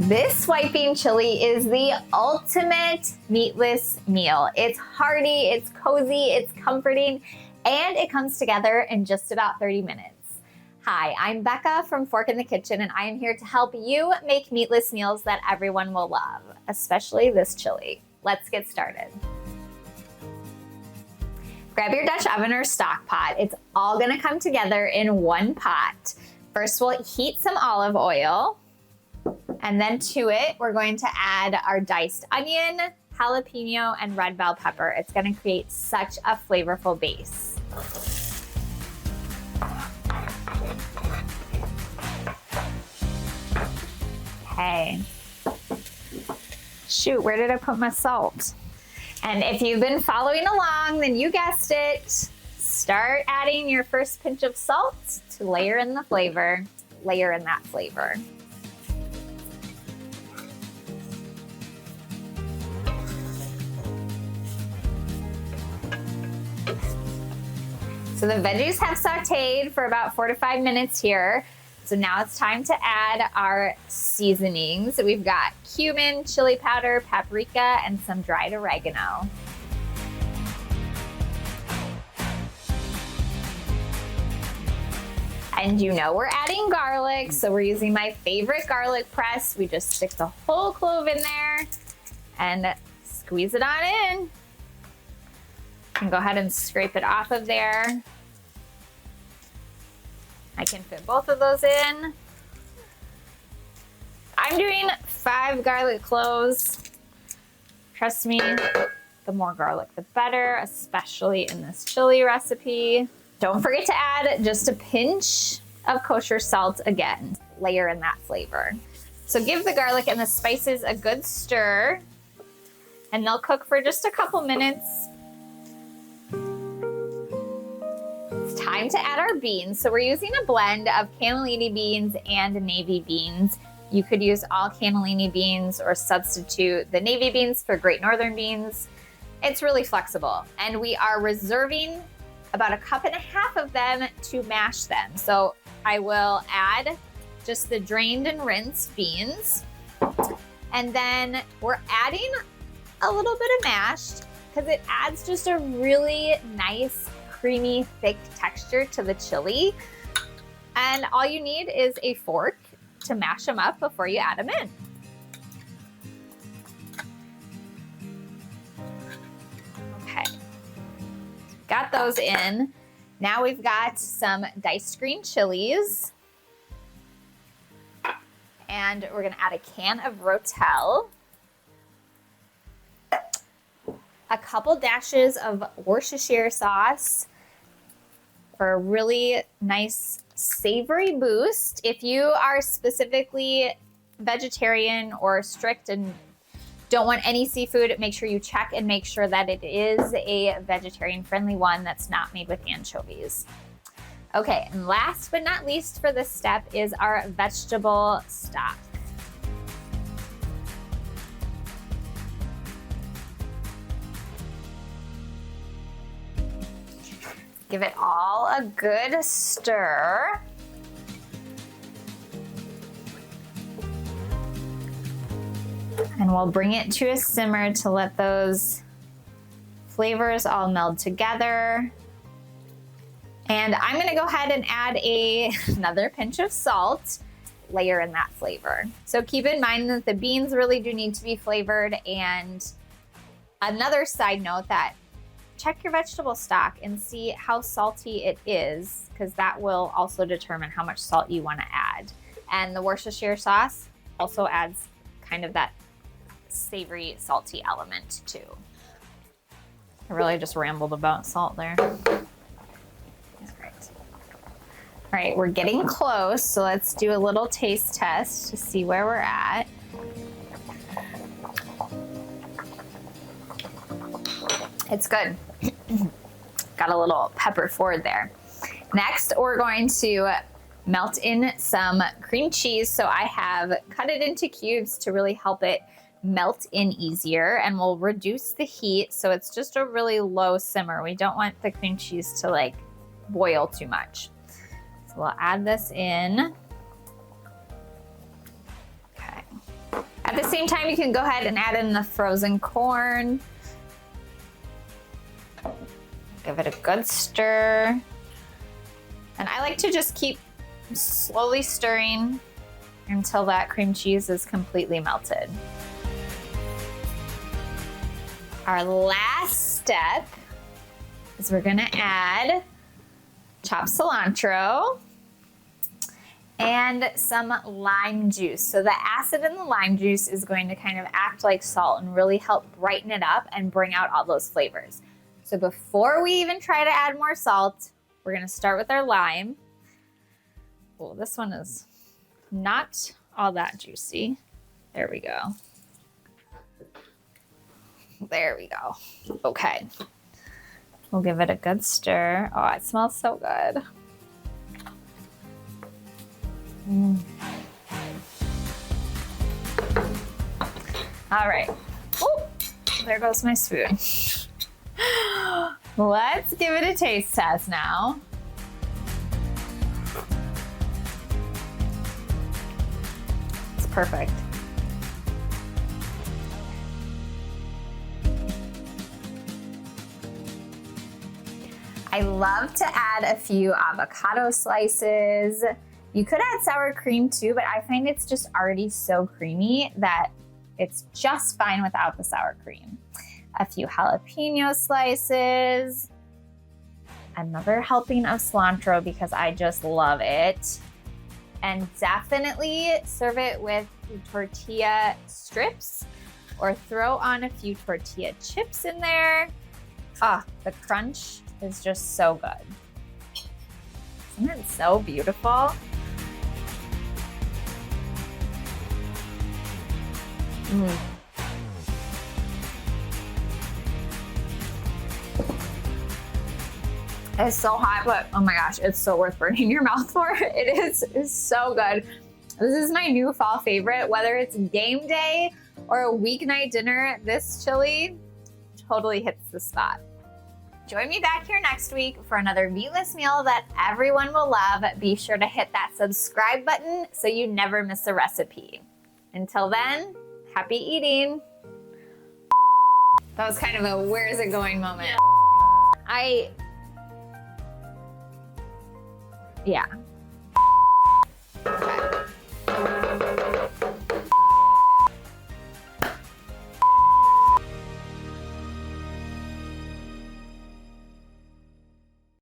This swiping chili is the ultimate meatless meal. It's hearty, it's cozy, it's comforting, and it comes together in just about 30 minutes. Hi, I'm Becca from Fork in the Kitchen, and I am here to help you make meatless meals that everyone will love, especially this chili. Let's get started. Grab your Dutch oven or stock pot. It's all gonna come together in one pot. First, we'll heat some olive oil, and then to it, we're going to add our diced onion, jalapeno, and red bell pepper. It's gonna create such a flavorful base. Okay. Shoot, where did I put my salt? And if you've been following along, then you guessed it. Start adding your first pinch of salt to layer in the flavor, layer in that flavor. So the veggies have sauteed for about 4 to 5 minutes here. So now it's time to add our seasonings. We've got cumin, chili powder, paprika, and some dried oregano. And you know we're adding garlic, so we're using my favorite garlic press. We just stick the whole clove in there and squeeze it on in. You can go ahead and scrape it off of there. I can fit both of those in. I'm doing 5 garlic cloves. Trust me, the more garlic, the better, especially in this chili recipe. Don't forget to add just a pinch of kosher salt again. Layer in that flavor. So give the garlic and the spices a good stir, and they'll cook for just a couple minutes. Time to add our beans. So we're using a blend of cannellini beans and navy beans. You could use all cannellini beans or substitute the navy beans for Great Northern beans. It's really flexible. And we are reserving about 1.5 cups of them to mash them. So I will add just the drained and rinsed beans. And then we're adding a little bit of mashed because it adds just a really nice creamy, thick texture to the chili. And all you need is a fork to mash them up before you add them in. Okay, got those in. Now we've got some diced green chilies. And we're gonna add a can of Rotel, a couple dashes of Worcestershire sauce, for a really nice savory boost. If you are specifically vegetarian or strict and don't want any seafood, make sure you check and make sure that it is a vegetarian friendly one that's not made with anchovies. Okay, and last but not least for this step is our vegetable stock. Give it all a good stir. And we'll bring it to a simmer to let those flavors all meld together. And I'm gonna go ahead and add another pinch of salt, layer in that flavor. So keep in mind that the beans really do need to be flavored. And another side note, that check your vegetable stock and see how salty it is, because that will also determine how much salt you want to add. And the Worcestershire sauce also adds kind of that savory, salty element too. I really just rambled about salt there. All right, we're getting close, so let's do a little taste test to see where we're at. It's good. Got a little pepper forward there. Next, we're going to melt in some cream cheese. So I have cut it into cubes to really help it melt in easier, and we'll reduce the heat so it's just a really low simmer. We don't want the cream cheese to like boil too much. So we'll add this in. Okay. same time, you can go ahead and add in the frozen corn. Give it a good stir. And I like to just keep slowly stirring until that cream cheese is completely melted. Our last step is we're gonna add chopped cilantro and some lime juice. So the acid in the lime juice is going to kind of act like salt and really help brighten it up and bring out all those flavors. So before we even try to add more salt, we're gonna start with our lime. Oh, this one is not all that juicy. There we go. There we go. Okay. We'll give it a good stir. Oh, it smells so good. All right. Oh, there goes my spoon. Let's give it a taste test now. It's perfect. I love to add a few avocado slices. You could add sour cream too, but I find it's just already so creamy that it's just fine without the sour cream. A few jalapeno slices, another helping of cilantro because I just love it. And definitely serve it with tortilla strips or throw on a few tortilla chips in there. Ah, the crunch is just so good. Isn't it so beautiful? It's so hot, but oh my gosh, it's so worth burning your mouth for. It's so good. This is my new fall favorite, whether it's game day or a weeknight dinner, this chili totally hits the spot. Join me back here next week for another meatless meal that everyone will love. Be sure to hit that subscribe button so you never miss a recipe. Until then, happy eating. That was kind of a where is it going moment. Yeah.